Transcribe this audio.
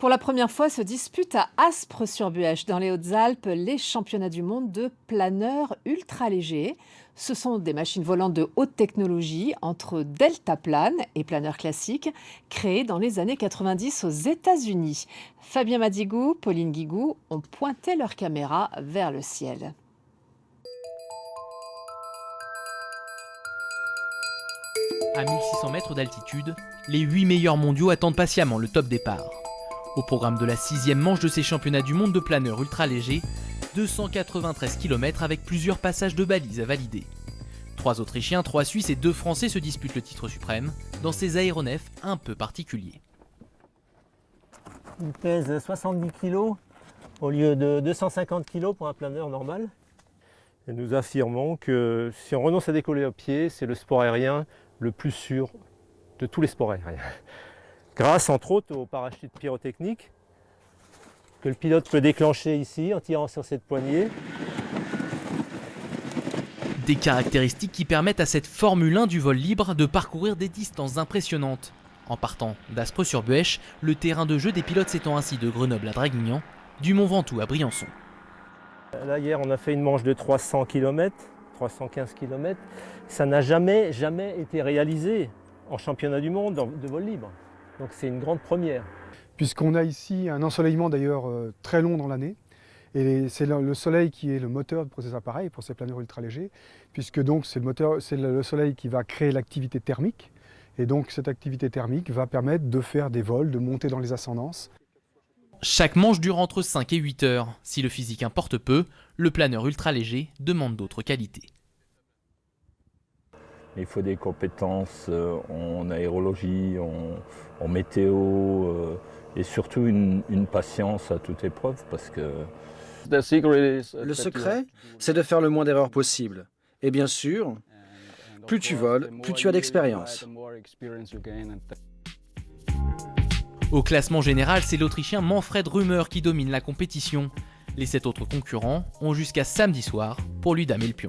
Pour la première fois, se disputent à Aspres-sur-Buëch, dans les Hautes-Alpes, les championnats du monde de planeurs ultra-légers. Ce sont des machines volantes de haute technologie entre deltaplane et planeurs classiques, créés dans les années 90 aux États-Unis. Fabien Madigou, Pauline Guigou ont pointé leur caméra vers le ciel. À 1600 mètres d'altitude, les 8 meilleurs mondiaux attendent patiemment le top départ. Au programme de la 6e manche de ces championnats du monde de planeurs ultra-légers, 293 km avec plusieurs passages de balises à valider. 3 Autrichiens, 3 Suisses et 2 Français se disputent le titre suprême dans ces aéronefs un peu particuliers. Il pèse 70 kg au lieu de 250 kg pour un planeur normal. Et nous affirmons que si on renonce à décoller au pied, c'est le sport aérien le plus sûr de tous les sports aériens. Grâce entre autres au parachute pyrotechnique que le pilote peut déclencher ici en tirant sur cette poignée. Des caractéristiques qui permettent à cette Formule 1 du vol libre de parcourir des distances impressionnantes. En partant d'Aspres-sur-Buëch, le terrain de jeu des pilotes s'étend ainsi de Grenoble à Draguignan, du Mont Ventoux à Briançon. Là hier on a fait une manche de 300 km, 315 km. Ça n'a jamais été réalisé en championnat du monde de vol libre. Donc c'est une grande première. Puisqu'on a ici un ensoleillement d'ailleurs très long dans l'année. Et c'est le soleil qui est le moteur pour ces appareils, pour ces planeurs ultra légers, puisque donc c'est le soleil qui va créer l'activité thermique. Et donc cette activité thermique va permettre de faire des vols, de monter dans les ascendances. Chaque manche dure entre 5 et 8 heures. Si le physique importe peu, le planeur ultra léger demande d'autres qualités. Il faut des compétences en aérologie, en météo et surtout une patience à toute épreuve parce que... Le secret, c'est de faire le moins d'erreurs possible. Et bien sûr, plus tu voles, plus tu as d'expérience. Au classement général, c'est l'Autrichien Manfred Rümer qui domine la compétition. Les 7 autres concurrents ont jusqu'à samedi soir pour lui damer le pion.